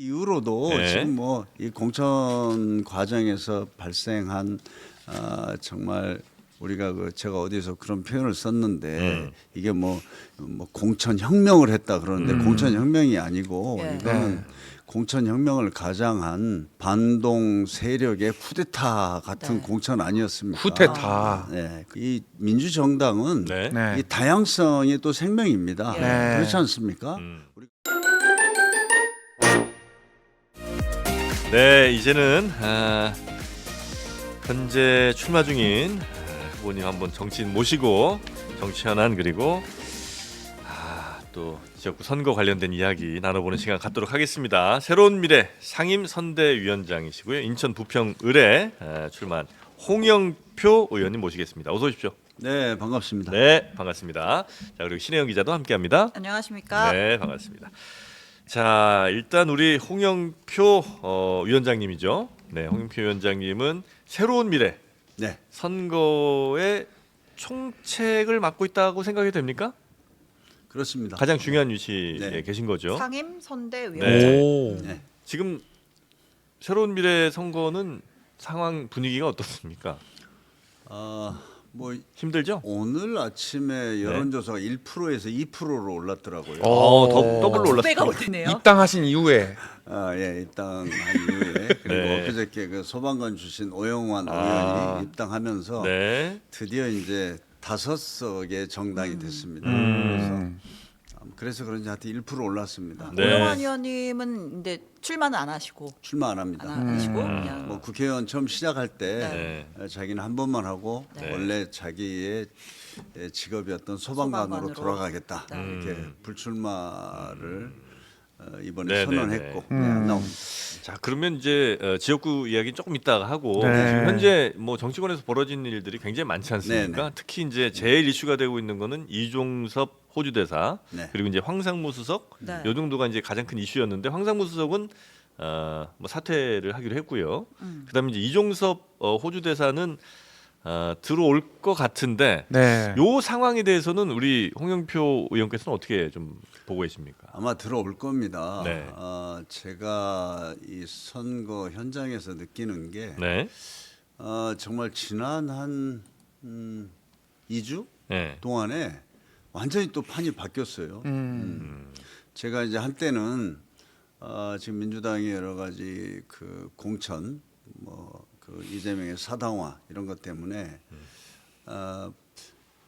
이후로도 네. 지금 뭐 이 공천 과정에서 발생한 정말 우리가 제가 어디서 그런 표현을 썼는데 이게 뭐 공천 혁명을 했다 그러는데 공천 혁명이 아니고 예. 이거는 네. 공천 혁명을 가장한 반동 세력의 쿠데타 같은 네. 공천 아니었습니까? 쿠데타. 네. 이 민주정당은 네. 네. 이 다양성이 또 생명입니다. 네. 그렇지 않습니까? 네, 이제는 현재 출마 중인 후보님 한번 정치인 모시고 정치 현안 그리고 또 지역구 선거 관련된 이야기 나눠보는 시간 갖도록 하겠습니다. 새로운 미래 상임선대위원장이시고요. 인천 부평 을에 출마한 홍영표 의원님 모시겠습니다. 어서 오십시오. 네, 반갑습니다. 네, 반갑습니다. 자, 그리고 신혜영 기자도 함께합니다. 안녕하십니까? 네, 반갑습니다. 자, 일단 우리 홍영표 위원장님이죠. 네, 홍영표 위원장님은 새로운 미래 네. 선거의 총책을 맡고 있다고 생각이 됩니까? 그렇습니다. 가장 중요한 위치에 네. 계신 거죠. 상임 선대위원장. 네. 오. 네. 지금 새로운 미래 선거는 상황 분위기가 어떻습니까? 뭐 힘들죠? 오늘 아침에 여론조사가 1%에서 2%로 올랐더라고요. 더블로 올랐어요. 배가 올테네요. 입당하신 이후에 예, 입당한 이후에 그리고 네. 엊그저께 그 소방관 출신 오영환 아. 의원이 입당하면서 네. 드디어 이제 5석의 정당이 됐습니다. 그래서 그런지 하여튼 1% 올랐습니다. 네. 오영환 의원님은 근데 출마는 안 하시고 출마 안 합니다. 안 하시고 그냥 뭐 국회의원 처음 시작할 때 네. 자기는 한 번만 하고 네. 원래 자기의 직업이었던 소방관으로 소방관으로. 돌아가겠다 네. 이렇게 불출마를 이번에 네, 선언했고 네, 안 나옵니다. 자, 그러면 이제 지역구 이야기 조금 이따가 하고 네. 지금 현재 뭐 정치권에서 벌어진 일들이 굉장히 많지 않습니까? 네, 네. 특히 이제 제일 이슈가 되고 있는 거는 이종섭 호주 대사 네. 그리고 이제 황상무 수석 네. 요 정도가 이제 가장 큰 이슈였는데 황상무 수석은 뭐 사퇴를 하기로 했고요. 그다음에 이제 이종섭 호주 대사는 들어올 것 같은데 네. 요 상황에 대해서는 우리 홍영표 의원께서는 어떻게 좀 보고 계십니까? 아마 들어올 겁니다. 네. 제가 이 선거 현장에서 느끼는 게 네. 정말 지난 한 2주 네. 동안에 완전히 또 판이 바뀌었어요. 제가 이제 한때는 지금 민주당의 여러 가지 그 공천, 뭐 그 이재명의 사당화 이런 것 때문에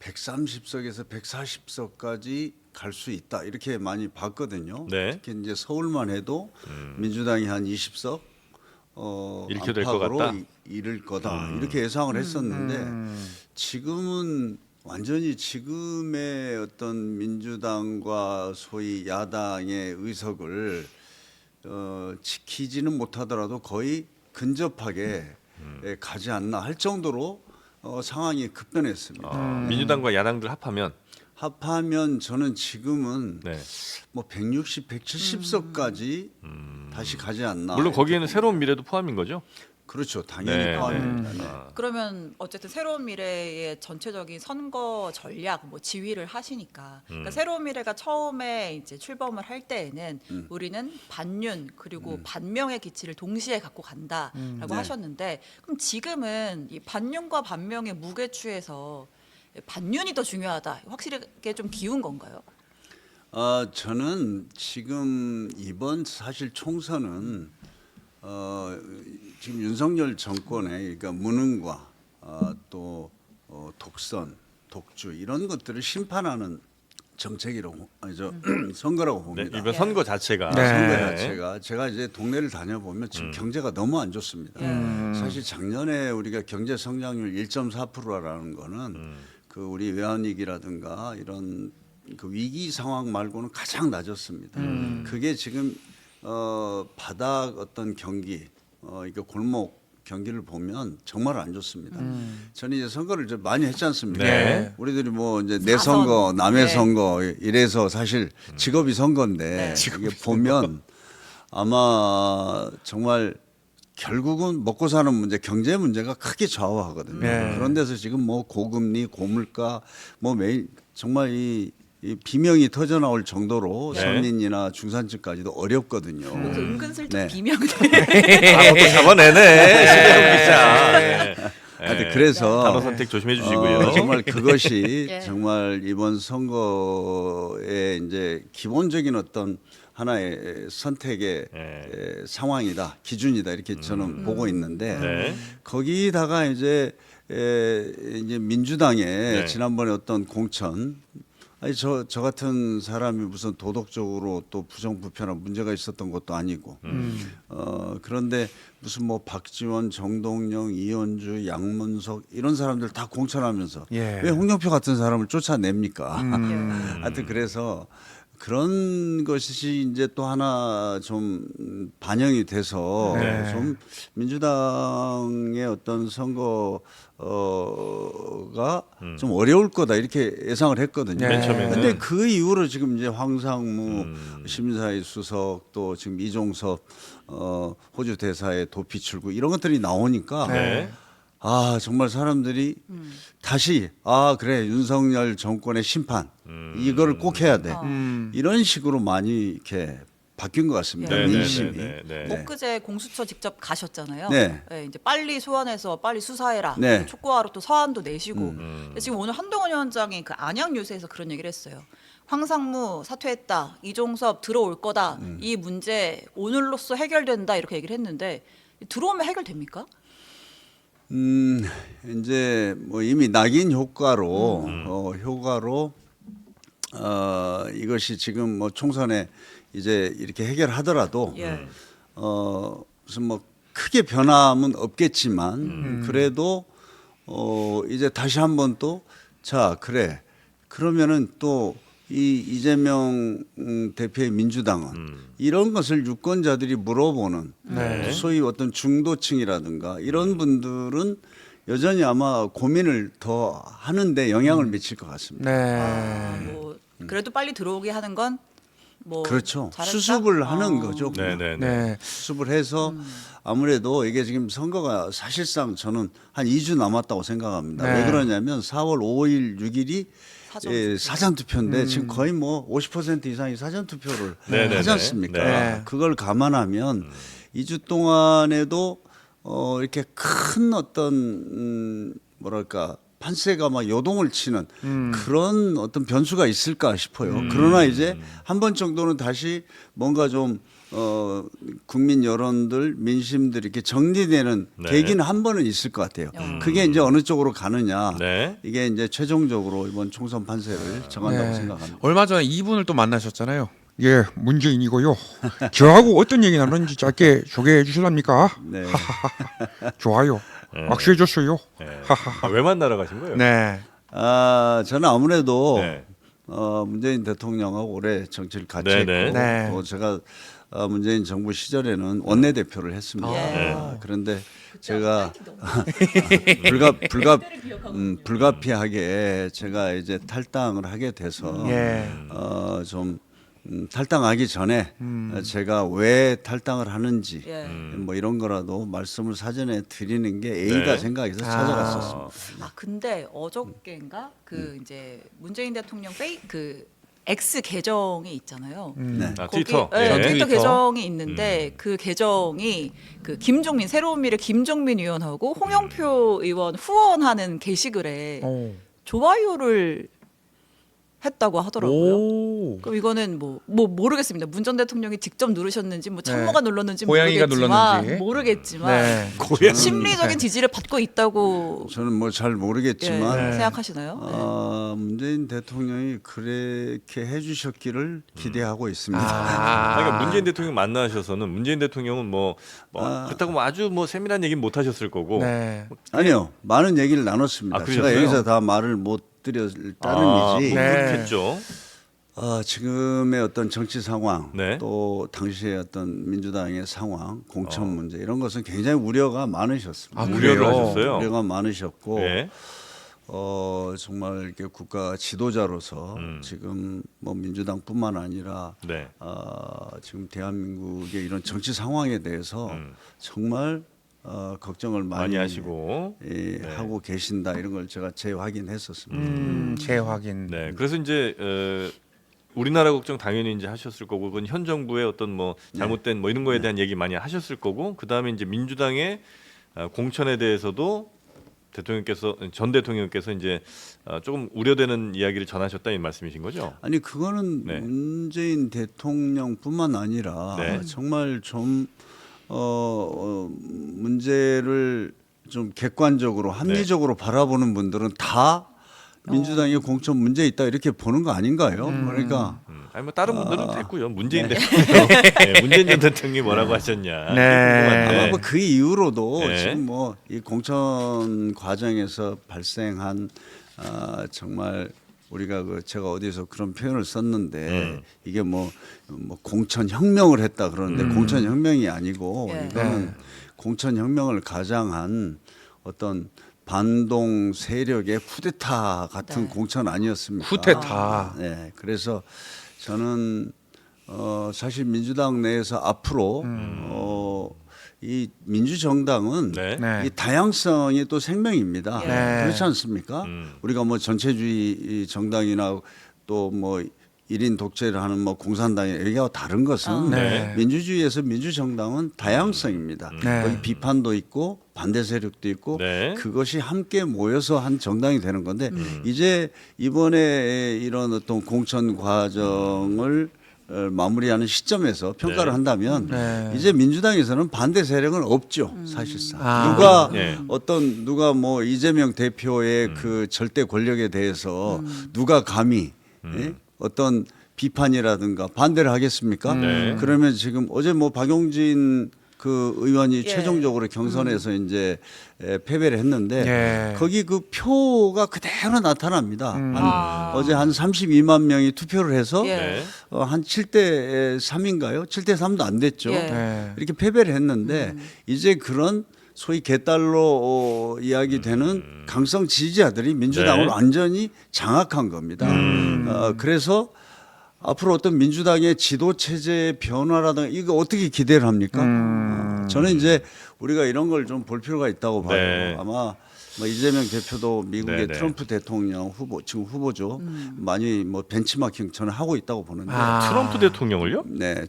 130석에서 140석까지 갈 수 있다 이렇게 많이 봤거든요. 네. 특히 이제 서울만 해도 민주당이 한 20석 이렇게 될 것 안팎으로 같다? 이를 거다 이렇게 예상을 했었는데 지금은 완전히 지금의 어떤 민주당과 소위 야당의 의석을 지키지는 못하더라도 거의 근접하게 가지 않나 할 정도로 상황이 급변했습니다. 민주당과 야당들 합하면 저는 지금은 네. 뭐 160, 170석까지 다시 가지 않나. 물론 거기에는 새로운 미래도 포함인 거죠. 그렇죠, 당연히 네, 포함입니다. 네. 네. 그러면 어쨌든 새로운 미래의 전체적인 선거 전략 뭐 지휘를 하시니까 그러니까 새로운 미래가 처음에 이제 출범을 할 때에는 우리는 반윤 그리고 반명의 기치를 동시에 갖고 간다라고 네. 하셨는데 그럼 지금은 이 반윤과 반명의 무게추에서 반윤이 더 중요하다 확실하게 좀 기운 건가요? 저는 지금 이번 사실 총선은 지금 윤석열 정권의 그러니까 무능과 또 독선, 독주 이런 것들을 심판하는 정책이라고 선거라고 네, 봅니다. 이번 선거 자체가 네. 선거 자체가 제가 이제 동네를 다녀보면 지금 경제가 너무 안 좋습니다. 사실 작년에 우리가 경제 성장률 1.4%라는 거는 그 우리 외환위기라든가 이런 그 위기 상황 말고는 가장 낮았습니다. 그게 지금 바닥 어떤 경기, 이거 골목 경기를 보면 정말 안 좋습니다. 저는 이제 선거를 좀 많이 했지 않습니까? 네. 우리들이 뭐 이제 내 선거, 남의 네. 선거 이래서 사실 직업이 선거인데 이게 보면 아마 정말 결국은 먹고 사는 문제, 경제 문제가 크게 좌우하거든요. 네. 그런 데서 지금 뭐 고금리, 고물가, 뭐 매일 정말 이 이 비명이 터져 나올 정도로 네. 서민이나 중산층까지도 어렵거든요. 그래서 은근슬쩍 네. 비명들. 또 잡아내네. 신혜영 기자. 네. 하여튼 그래서 단어 선택 조심해 주시고요. 정말 그것이 예. 정말 이번 선거의 이제 기본적인 어떤 하나의 선택의 상황이다, 기준이다 이렇게 저는 보고 있는데 네. 거기다가 이제 민주당의 네. 지난번에 어떤 공천 아니 저 같은 사람이 무슨 도덕적으로 또 부정부패나 문제가 있었던 것도 아니고 그런데 무슨 뭐 박지원, 정동영, 이현주, 양문석 이런 사람들 다 공천하면서 예. 왜 홍영표 같은 사람을 쫓아냅니까? 하여튼 그래서 그런 것이 이제 또 하나 좀 반영이 돼서 네. 좀 민주당의 어떤 선거가 좀 어려울 거다 이렇게 예상을 했거든요. 맨 처음에는. 근데 그 이후로 지금 이제 황상무 시민사회 수석 또 지금 이종섭 호주 대사의 도피 출구 이런 것들이 나오니까 네. 아 정말 사람들이 다시 그래 윤석열 정권의 심판 이거를 꼭 해야 돼 이런 식으로 많이 이렇게 바뀐 것 같습니다. 네, 민심이. 엊그제 공수처 직접 가셨잖아요. 네. 네, 이제 빨리 소환해서 빨리 수사해라. 네. 촉구하러 또 서한도 내시고. 근데 지금 오늘 한동훈 위원장이 그 안양 뉴스에서 그런 얘기를 했어요. 황상무 사퇴했다. 이종섭 들어올 거다. 이 문제 오늘로써 해결된다. 이렇게 얘기를 했는데 들어오면 해결됩니까? 이제 뭐 이미 낙인 효과로 이것이 지금 뭐 총선에 이제 이렇게 해결하더라도 예. 무슨 뭐 크게 변함은 없겠지만 그래도 이제 다시 한번 또 자 그래 그러면은 또 이 이재명 대표의 민주당은 이런 것을 유권자들이 물어보는 네. 소위 어떤 중도층이라든가 이런 분들은 여전히 아마 고민을 더 하는데 영향을 미칠 것 같습니다. 네. 뭐 그래도 빨리 들어오게 하는 건 뭐 그렇죠. 잘했다? 수습을 하는 거죠. 그냥. 네네네. 네. 수습을 해서 아무래도 이게 지금 선거가 사실상 저는 한 2주 남았다고 생각합니다. 네. 왜 그러냐면 4월 5일, 6일이 사전 투표인데 지금 거의 뭐 50% 이상이 사전 투표를 네네네. 하지 않습니까? 네. 그걸 감안하면 2주 동안에도 이렇게 큰 어떤 뭐랄까 판세가 막 요동을 치는 그런 어떤 변수가 있을까 싶어요. 그러나 이제 한 번 정도는 다시 뭔가 좀 국민 여론들 민심들 이렇게 정리되는 네. 계기는 한 번은 있을 것 같아요. 그게 이제 어느 쪽으로 가느냐 네. 이게 이제 최종적으로 이번 총선 판세를 정한다고 네. 생각합니다. 얼마 전에 이분을 또 만나셨잖아요. 예, 문재인이고요. 저하고 어떤 얘기 나눴는지 짧게 소개해 주실랍니까? 네. 좋아요. 악수해 줬어요. 네. 왜 만나러 가신 거예요? 네. 저는 아무래도 네. 문재인 대통령하고 오래 정치를 같이 네네. 했고 네. 또 제가 문재인 정부 시절에는 원내대표를 했습니다. 예. 그런데 제가 불가피하게 제가 이제 탈당을 하게 돼서 예. 좀 탈당하기 전에 제가 왜 탈당을 하는지 예. 뭐 이런 거라도 말씀을 사전에 드리는 게 A다 네. 생각해서 찾아갔었습니다. 근데 어저께인가 그 이제 문재인 대통령 그 X 계정이 있잖아요. 네. 트위터. 네, 네. 트위터 트위터. 계정이 있는데 그 계정이 그 김종민 새로운 미래 김종민 의원하고 홍영표 의원 후원하는 게시글에 오. 좋아요를 했다고 하더라고요. 오. 그럼 이거는 뭐 모르겠습니다. 문 전 대통령이 직접 누르셨는지 뭐 참모가 눌렀는지 고양이가 모르겠지만 눌렀는지. 모르겠지만 네. 심리적인 지지를 받고 있다고 저는 뭐 잘 모르겠지만 예, 생각하시나요? 네. 문재인 대통령이 그렇게 해주셨기를 기대하고 있습니다. 그러니까 문재인 대통령 만나셔서는 문재인 대통령은 뭐 그렇다고 뭐 아주 뭐 세밀한 얘기는 못 하셨을 거고. 네. 아니요, 많은 얘기를 나눴습니다. 아, 제가 그러셨어요? 여기서 다 말을 못 드릴 따름이지. 네. 그렇겠죠. 지금의 어떤 정치 상황, 네. 또 당시의 어떤 민주당의 상황, 공천 문제 이런 것은 굉장히 우려가 많으셨습니다. 아, 우려를 그래요? 하셨어요. 우려가 많으셨고 네. 정말 이렇게 국가 지도자로서 지금 뭐 민주당뿐만 아니라 네. 지금 대한민국의 이런 정치 상황에 대해서 정말 걱정을 많이 하시고 예, 네. 하고 계신다 이런 걸 제가 재확인했었습니다. 재확인. 네. 그래서 이제 우리나라 걱정 당연히 이제 하셨을 거고 그건 현 정부의 어떤 뭐 잘못된 뭐 이런 거에 대한 얘기 많이 하셨을 거고 그다음에 이제 민주당의 공천에 대해서도 전 대통령께서 이제 조금 우려되는 이야기를 전하셨다 이 말씀이신 거죠? 아니 그거는 네. 문재인 대통령뿐만 아니라 네. 정말 좀 문제를 좀 객관적으로 합리적으로 바라보는 분들은 다 민주당의 공천 문제 있다 이렇게 보는 거 아닌가요? 그러니까 아니 뭐 다른 분들은 됐고요. 문재인 대통령, 네, 문재인 전 대통령이 뭐라고 하셨냐. 네. 궁금한데. 아마 그 이후로도 네. 지금 뭐 이 공천 과정에서 발생한 정말 우리가 제가 어디서 그런 표현을 썼는데 이게 뭐 공천 혁명을 했다 그러는데 공천 혁명이 아니고 예. 이거는 네. 공천 혁명을 가장한 어떤 반동 세력의 쿠데타 같은 네. 공천 아니었습니까? 쿠데타. 네, 그래서 저는 사실 민주당 내에서 앞으로 이 민주정당은 네. 네. 이 다양성이 또 생명입니다. 네. 그렇지 않습니까? 우리가 뭐 전체주의 정당이나 또 뭐 1인 독재를 하는 뭐 공산당이 여기와 다른 것은 네. 민주주의에서 민주정당은 다양성입니다. 네. 거기 비판도 있고 반대 세력도 있고 네. 그것이 함께 모여서 한 정당이 되는 건데 이제 이번에 이런 어떤 공천 과정을 마무리하는 시점에서 평가를 네. 한다면 네. 이제 민주당에서는 반대 세력은 없죠 사실상 아. 누가 네. 누가 뭐 이재명 대표의 그 절대 권력에 대해서 누가 감히 예? 어떤 비판이라든가 반대를 하겠습니까? 네. 그러면 지금 어제 뭐 박용진 그 의원이 예. 최종적으로 경선에서 이제 패배를 했는데 예. 거기 그 표가 그대로 나타납니다. 아. 어제 한 32만 명이 투표를 해서 예. 네. 한 7대 3인가요? 7대 3도 안 됐죠. 예. 네. 이렇게 패배를 했는데 이제 그런 소위 개딸로 이야기되는 강성 지지자들이 민주당을 네. 완전히 장악한 겁니다. 그래서 앞으로 어떤 민주당의 지도 체제 변화라든가 이거 어떻게 기대를 합니까? 저는 이제 우리가 이런 걸 좀 볼 필요가 있다고 봐요. 네. 아마 뭐 이재명 대표도 미국의 네, 네. 트럼프 대통령 지금 후보죠. 많이 뭐 벤치마킹 저는 하고 있다고 보는데. 아. 트럼프 대통령을요? 네,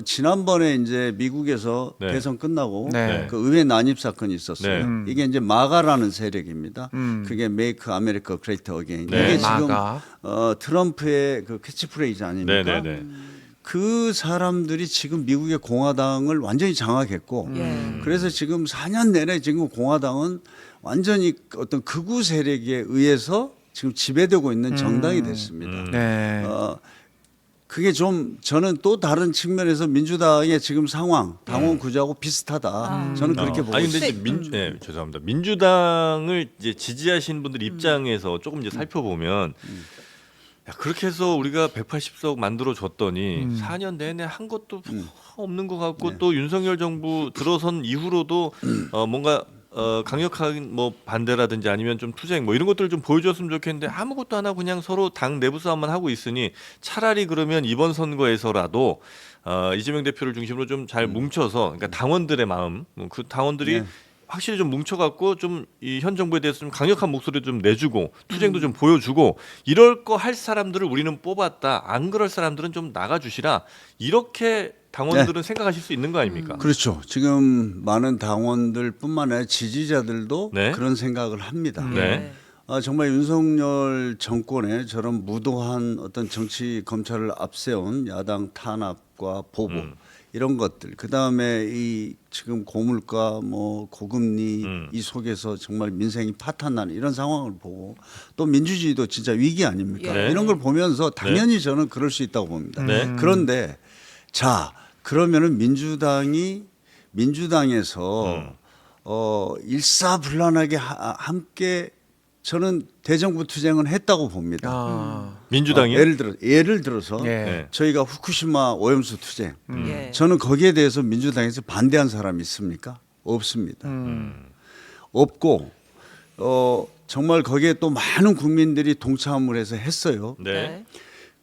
지난번에 이제 미국에서 네. 대선 끝나고 네. 그 의회 난입 사건이 있었어요. 네. 이게 이제 마가라는 세력입니다. 그게 Make America Great Again. 네. 이게 지금 마가. 트럼프의 그 캐치프레이즈 아닙니까? 네, 네, 네. 그 사람들이 지금 미국의 공화당을 완전히 장악했고 예. 그래서 지금 4년 내내 지금 공화당은 완전히 어떤 극우 세력에 의해서 지금 지배되고 있는 정당이 됐습니다. 네. 그게 좀 저는 또 다른 측면에서 민주당의 지금 상황, 당원 구조하고 비슷하다. 저는 그렇게 보고 아니 근데 있습니다. 이제 죄송합니다. 민주당을 이제 지지하시는 분들 입장에서 조금 이제 살펴보면 야, 그렇게 해서 우리가 180석 만들어 줬더니 4년 내내 한 것도 없는 것 같고 또 윤석열 정부 들어선 이후로도 뭔가 강력한 뭐 반대라든지 아니면 좀 투쟁 뭐 이런 것들을 좀 보여줬으면 좋겠는데 아무것도 안 하고 그냥 서로 당 내부 싸움만 하고 있으니 차라리 그러면 이번 선거에서라도 이재명 대표를 중심으로 좀 잘 뭉쳐서 그러니까 당원들의 마음 그 당원들이 네. 확실히 좀 뭉쳐갖고 좀 이 현 정부에 대해서 좀 강력한 목소리 좀 내주고 투쟁도 좀 보여주고 이럴 거 할 사람들을 우리는 뽑았다 안 그럴 사람들은 좀 나가주시라 이렇게 당원들은 생각하실 수 있는 거 아닙니까? 그렇죠. 지금 많은 당원들뿐만 아니라 지지자들도 네. 그런 생각을 합니다. 네. 정말 윤석열 정권의 저런 무도한 어떤 정치 검찰을 앞세운 야당 탄압과 보복 이런 것들, 그 다음에 이 지금 고물가, 뭐 고금리 이 속에서 정말 민생이 파탄나는 이런 상황을 보고 또 민주주의도 진짜 위기 아닙니까? 네. 이런 걸 보면서 당연히 저는 그럴 수 있다고 봅니다. 네. 그런데 자 그러면은 민주당에서 일사불란하게 함께 저는 대정부 투쟁은 했다고 봅니다. 아. 민주당이요? 예를 들어서 예. 네. 저희가 후쿠시마 오염수 투쟁 예. 저는 거기에 대해서 민주당에서 반대한 사람이 있습니까? 없습니다. 없고 정말 거기에 또 많은 국민들이 동참을 해서 했어요. 네.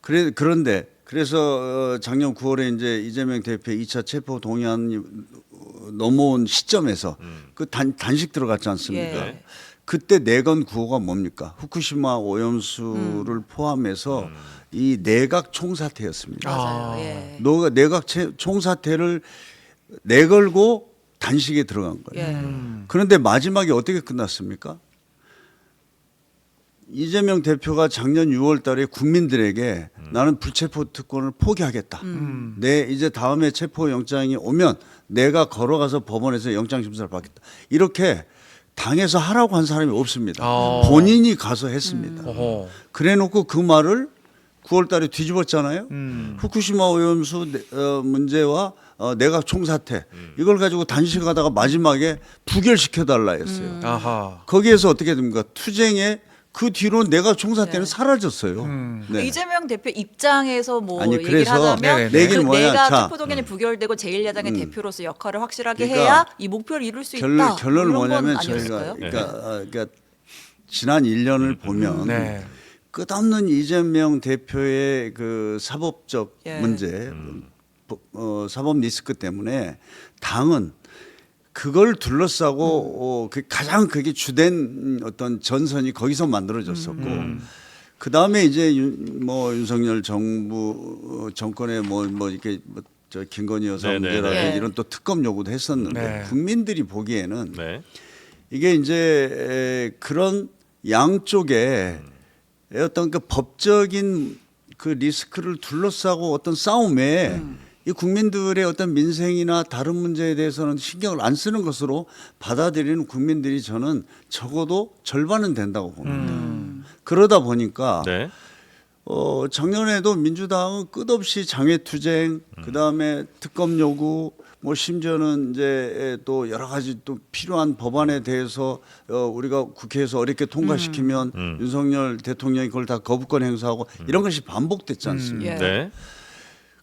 그런데 그래서 작년 9월에 이제 이재명 대표의 2차 체포 동의안이 넘어온 시점에서 그 단식 들어갔지 않습니까? 예. 그때 내건 구호가 뭡니까? 후쿠시마 오염수를 포함해서 이 내각 총사퇴였습니다. 맞아요. 예. 너가 내각 총사퇴를 내걸고 단식에 들어간 거예요. 예. 그런데 마지막에 어떻게 끝났습니까? 이재명 대표가 작년 6월 달에 국민들에게 나는 불체포 특권을 포기하겠다. 내 이제 다음에 체포 영장이 오면 내가 걸어가서 법원에서 영장 심사를 받겠다. 이렇게 당에서 하라고 한 사람이 없습니다. 본인이 가서 했습니다. 어허. 그래놓고 그 말을 9월 달에 뒤집었잖아요. 후쿠시마 오염수 문제와 내각 총사퇴 이걸 가지고 단식하다가 마지막에 부결시켜달라 했어요. 아하. 거기에서 어떻게 됩니까? 투쟁에 그 뒤로 내각 총사퇴는 네. 사라졌어요. 네. 이재명 대표 입장에서 뭐 아니, 얘기를 그래서 하자면 네네네. 내 얘기는 뭐냐? 내가 자, 체포동의안이 부결되고 제1야당의 대표로서 역할을 확실하게 그러니까 해야 이 목표를 이룰 수 있다. 결론은 이런 건 뭐냐면 아니었을까요? 그러니까 지난 1년을 보면 네. 끝없는 이재명 대표의 그 사법적 예. 문제, 사법 리스크 때문에 당은 그걸 둘러싸고 그 가장 그게 주된 어떤 전선이 거기서 만들어졌었고 그 다음에 이제 윤석열 정부 정권의 뭐 이렇게 저 김건희 여사 네네. 문제라든지 네. 이런 또 특검 요구도 했었는데 네. 국민들이 보기에는 네. 이게 이제 그런 양쪽에 어떤 그 법적인 그 리스크를 둘러싸고 어떤 싸움에 이 국민들의 어떤 민생이나 다른 문제에 대해서는 신경을 안 쓰는 것으로 받아들이는 국민들이 저는 적어도 절반은 된다고 봅니다. 그러다 보니까 네. 작년에도 민주당은 끝없이 장외투쟁, 그 다음에 특검 요구, 뭐 심지어는 이제 또 여러 가지 또 필요한 법안에 대해서 우리가 국회에서 어렵게 통과시키면 윤석열 대통령이 그걸 다 거부권 행사하고 이런 것이 반복됐지 않습니까? 예. 네.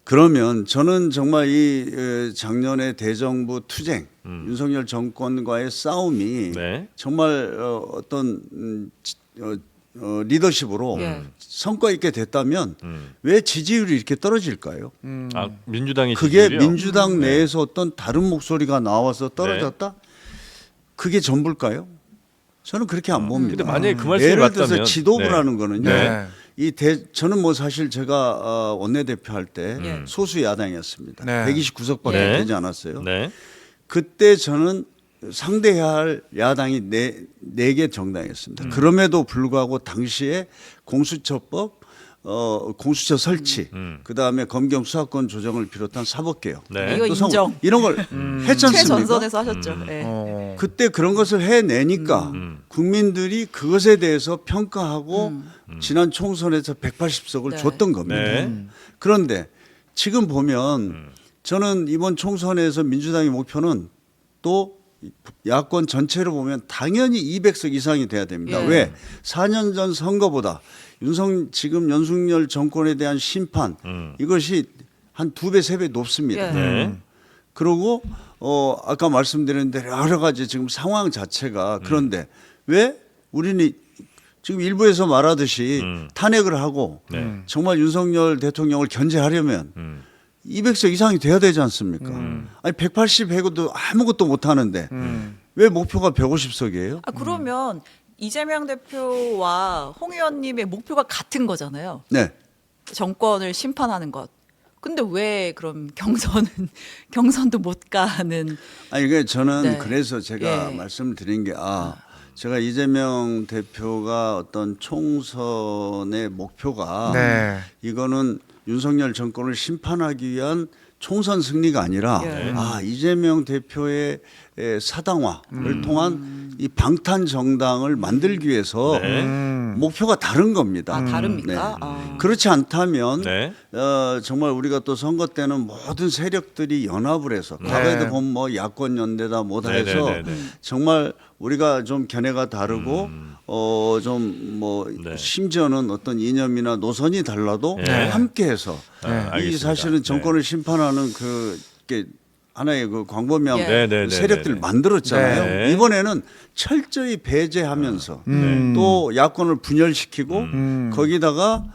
그러면 저는 정말 이 작년의 대정부 투쟁, 윤석열 정권과의 싸움이 네. 정말 어떤 리더십으로 예. 성과 있게 됐다면 왜 지지율이 이렇게 떨어질까요? 아, 민주당이 그게 지지율이요? 민주당 내에서 어떤 다른 목소리가 나와서 떨어졌다? 그게 전부일까요? 저는 그렇게 안 봅니다. 근데 만약에 그 말씀이 예를 들어서 맞다면 지도부라는 거는요. 네. 저는 뭐 사실 제가 원내대표 할 때 예. 소수 야당이었습니다. 네. 129석밖에 네. 되지 않았어요. 네. 그때 저는 상대해야 할 야당이 네 개 정당이었습니다. 그럼에도 불구하고 당시에 공수처법, 공수처 설치, 그 다음에 검경 수사권 조정을 비롯한 사법개혁, 네. 이거 또 성- 인정. 이런 걸 했지 않습니까? 최전선에서 하셨죠. 예. 그때 그런 것을 해내니까 국민들이 그것에 대해서 평가하고 지난 총선에서 180석을 네. 줬던 겁니다. 네. 그런데 지금 보면 저는 이번 총선에서 민주당의 목표는 또 야권 전체로 보면 당연히 200석 이상이 돼야 됩니다. 예. 왜? 4년 전 선거보다 지금 윤석열 정권에 대한 심판 이것이 한 2배, 3배 높습니다. 예. 네. 그리고 아까 말씀드린 대로 여러 가지 지금 상황 자체가 그런데 왜 우리는 지금 일부에서 말하듯이 탄핵을 하고 네. 정말 윤석열 대통령을 견제하려면 200석 이상이 돼야 되지 않습니까? 아니 180 해고도 아무것도 못 하는데 왜 목표가 150석이에요? 아, 그러면 이재명 대표와 홍 의원님의 목표가 같은 거잖아요. 네. 정권을 심판하는 것. 근데 왜 그럼 경선도 못 가는? 아니 이게 저는 네. 그래서 제가 예. 말씀을 드린 게 제가 이재명 대표가 어떤 총선의 목표가 네. 이거는 윤석열 정권을 심판하기 위한 총선 승리가 아니라 예. 이재명 대표의 사당화를 통한 이 방탄 정당을 만들기 위해서 네. 목표가 다른 겁니다. 아, 다릅니까? 네. 아. 그렇지 않다면 네. 정말 우리가 또 선거 때는 모든 세력들이 연합을 해서 과거에도 보면 뭐 야권 연대다 뭐다 네, 해서 네, 네, 네. 정말 우리가 좀 견해가 다르고 좀 뭐 네. 심지어는 어떤 이념이나 노선이 달라도 네. 함께해서 아, 이 알겠습니다. 사실은 정권을 심판하는 그게 하나의 그 광범위한 예. 네, 네, 네, 세력들을 네. 만들었잖아요. 네. 이번에는 철저히 배제하면서 또 야권을 분열시키고 거기다가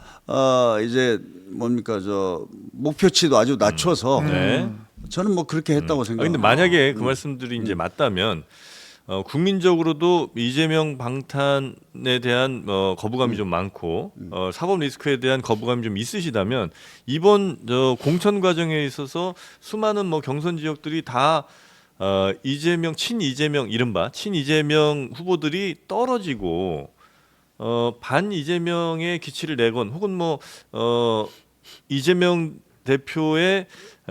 이제 뭡니까 저 목표치도 아주 낮춰서 네. 저는 뭐 그렇게 했다고 근데 생각합니다. 만약에 그 말씀들이 이제 맞다면 국민적으로도 이재명 방탄에 대한 거부감이 좀 많고 사법 리스크에 대한 거부감이 좀 있으시다면 이번 공천 과정에 있어서 수많은 뭐 경선 지역들이 다 이재명 친이재명 이른바 친이재명 후보들이 떨어지고 반 이재명의 기치를 내건 혹은 뭐 이재명 대표의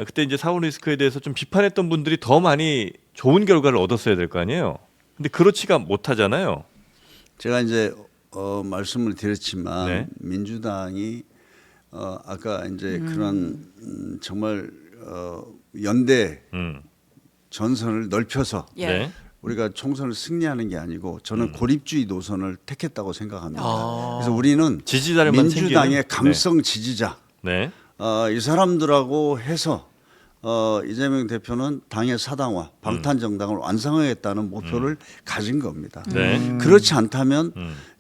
그때 이제 사법 리스크에 대해서 좀 비판했던 분들이 더 많이 좋은 결과를 얻었어야 될 거 아니에요. 근데 그렇지가 못하잖아요. 제가 이제 말씀을 드렸지만 네. 민주당이 아까 이제 그런 정말 연대 전선을 넓혀서 예. 네. 우리가 총선을 승리하는 게 아니고 저는 고립주의 노선을 택했다고 생각합니다. 아. 그래서 우리는 지지자들만 민주당의 챙기는? 강성 지지자 네. 이 사람들하고 해서 이재명 대표는 당의 사당화, 방탄 정당을 완성하겠다는 목표를 가진 겁니다. 네. 그렇지 않다면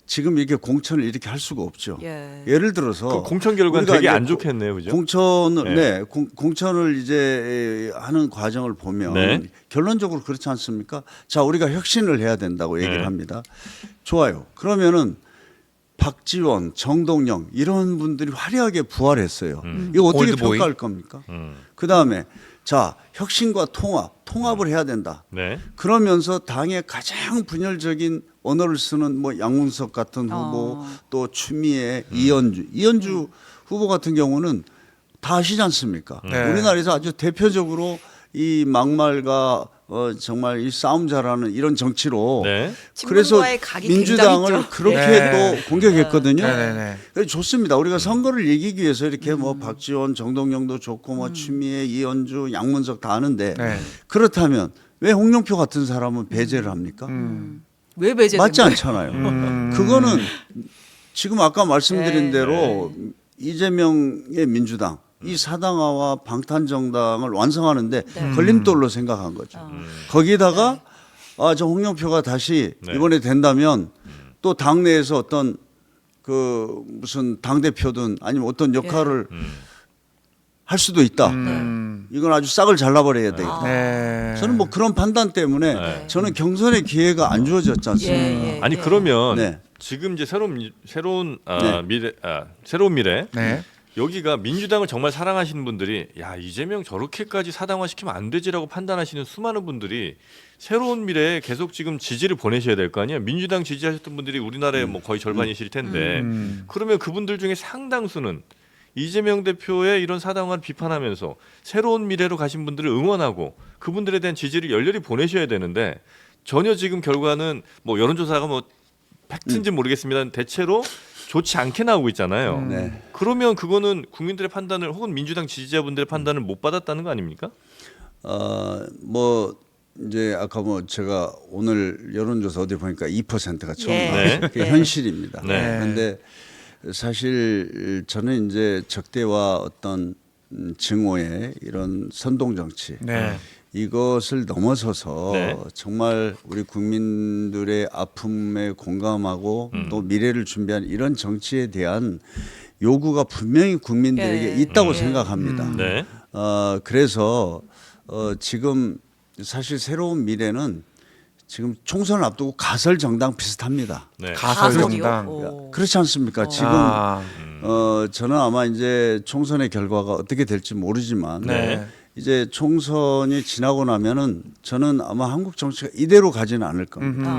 지금 이렇게 공천을 이렇게 할 수가 없죠. 예. 예를 들어서 그 공천 결과는 우리가 되게 이제 안 좋겠네요, 그죠? 공천을 네. 공천을 이제 하는 과정을 보면 네. 결론적으로 그렇지 않습니까? 자, 우리가 혁신을 해야 된다고 얘기를 네. 합니다. 좋아요. 그러면은 박지원, 정동영 이런 분들이 화려하게 부활했어요. 이거 어떻게 올드보이. 평가할 겁니까? 그 다음에 자 혁신과 통합을 해야 된다. 네. 그러면서 당의 가장 분열적인 언어를 쓰는 뭐 양문석 같은 후보 또 추미애, 이현주 후보 같은 경우는 다 아시지 않습니까? 네. 우리나라에서 아주 대표적으로 이 막말과 정말 이 싸움 잘하는 이런 정치로 네. 그래서 친문과의 각이 민주당을 굉장히 있죠. 그렇게 네. 또 공격했거든요. 네네네. 그래서 좋습니다. 우리가 선거를 이기기 위해서 이렇게 뭐 박지원, 정동영도 좋고 뭐 추미애, 이현주, 양문석 다 아는데 네. 그렇다면 왜 홍영표 같은 사람은 배제를 합니까? 왜 배제? 맞지 않잖아요. 그거는 지금 아까 말씀드린 네. 대로 이재명의 민주당 이 사당화와 방탄정당을 완성하는데 네. 걸림돌로 생각한 거죠. 거기다가 저 홍영표가 다시 네. 이번에 된다면 또 당내에서 어떤 그 무슨 당 대표든 아니면 어떤 역할을 할 수도 있다. 이건 아주 싹을 잘라버려야 되겠다. 네. 저는 뭐 그런 판단 때문에 네. 저는 경선의 기회가 안 주어졌지 않습니까? 예. 아니 그러면 네. 지금 이제 새로운 네. 미래 네. 여기가 민주당을 정말 사랑하시는 분들이 야 이재명 저렇게까지 사당화시키면 안 되지라고 판단하시는 수많은 분들이 새로운 미래에 계속 지금 지지를 보내셔야 될 거 아니에요. 민주당 지지하셨던 분들이 우리나라의 뭐 거의 절반이실 텐데 그러면 그분들 중에 상당수는 이재명 대표의 이런 사당화를 비판하면서 새로운 미래로 가신 분들을 응원하고 그분들에 대한 지지를 열렬히 보내셔야 되는데 전혀 지금 결과는 뭐 여론조사가 뭐 팩트인지 모르겠습니다. 대체로 좋지 않게 나오고 있잖아요. 네. 그러면 그거는 국민들의 판단을 혹은 민주당 지지자분들의 판단을 못 받았다는 거 아닙니까? 뭐 이제 아까 뭐 제가 오늘 여론조사 어디 보니까 2%가 처음 예. 나왔어요. 네. 그게 현실입니다. 네. 그런데 사실 저는 이제 적대와 어떤 증오의 이런 선동 정치 네. 이것을 넘어서서 네. 정말 우리 국민들의 아픔에 공감하고 또 미래를 준비한 이런 정치에 대한 요구가 분명히 국민들에게 예. 있다고 생각합니다. 네. 그래서 지금 사실 새로운 미래는 지금 총선을 앞두고 가설 정당 비슷합니다. 네. 가설 가설이요? 정당. 오. 그렇지 않습니까? 지금 아, 저는 아마 이제 총선의 결과가 어떻게 될지 모르지만 네. 이제 총선이 지나고 나면은 저는 아마 한국 정치가 이대로 가지는 않을 겁니다.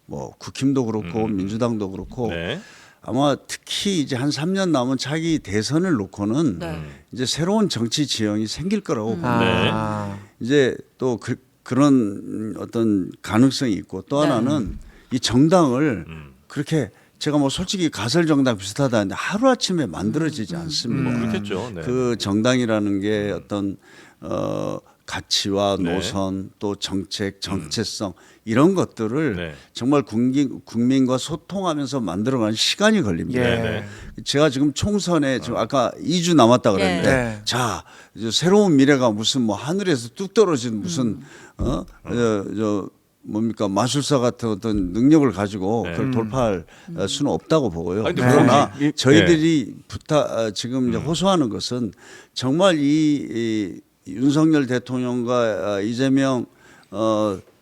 뭐 국힘도 그렇고 민주당도 그렇고 네. 아마 특히 이제 한 3년 남은 차기 대선을 놓고는 네. 이제 새로운 정치 지형이 생길 거라고 봅니다. 아, 이제 또 그런 어떤 가능성이 있고 또 네. 하나는 이 정당을 그렇게 제가 뭐 솔직히 가설 정당 비슷하다는데 하루 아침에 만들어지지 않습니다. 뭐 그렇겠죠. 네. 그 정당이라는 게 어떤 가치와 네. 노선 또 정책, 정체성 이런 것들을 네. 정말 국민과 소통하면서 만들어가는 시간이 걸립니다. 네. 제가 지금 총선에 지금 아까 2주 남았다 그랬는데 네. 자 이제 새로운 미래가 무슨 뭐 하늘에서 뚝 떨어진 무슨 저 뭡니까 마술사 같은 어떤 능력을 가지고 그걸 돌파할 수는 없다고 보고요. 아니, 근데 그러나 거기- 저희들이 지금 이제 호소하는 것은 정말 이 윤석열 대통령과 이재명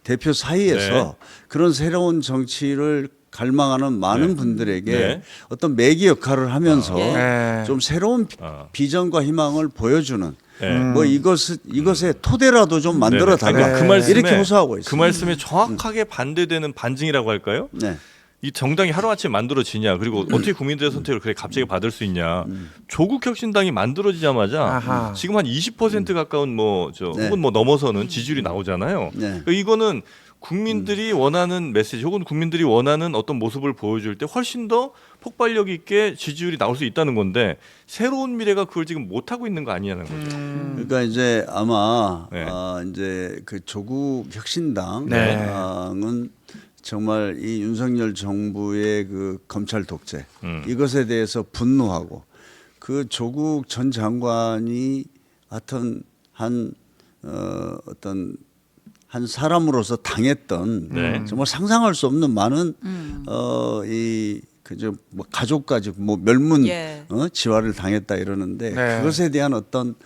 대표 사이에서 네. 그런 새로운 정치를 갈망하는 많은 분들에게 네. 어떤 매기 역할을 하면서 네. 좀 새로운 비전과 희망을 보여주는 네. 뭐 이것의 토대라도 좀 만들어 달라 그러니까 그 말씀에 이렇게 호소하고 있습니다. 그 말씀에 정확하게 반대되는 반증이라고 할까요? 네. 이 정당이 하루아침에 만들어지냐 그리고 어떻게 국민들의 선택을 그렇게 갑자기 받을 수 있냐 조국 혁신당이 만들어지자마자 아하. 지금 한 20% 가까운 네. 혹은 뭐 넘어서는 지지율이 나오잖아요. 네. 그러니까 이거는 국민들이 원하는 메시지 혹은 국민들이 원하는 어떤 모습을 보여줄 때 훨씬 더 폭발력 있게 지지율이 나올 수 있다는 건데 새로운 미래가 그걸 지금 못 하고 있는 거 아니냐는 거죠. 그러니까 이제 아마 네. 이제 그 조국 혁신당은 네. 정말 이 윤석열 정부의 그 검찰 독재 음. 이것에 대해서 분노하고 그 조국 전 장관이 하여튼 어떤 한 사람으로서 당했던 네. 정말 상상할 수 없는 많은 이 그저 뭐 가족까지 뭐 멸문 예. 지화를 당했다 이러는데 네. 그것에 대한 어떤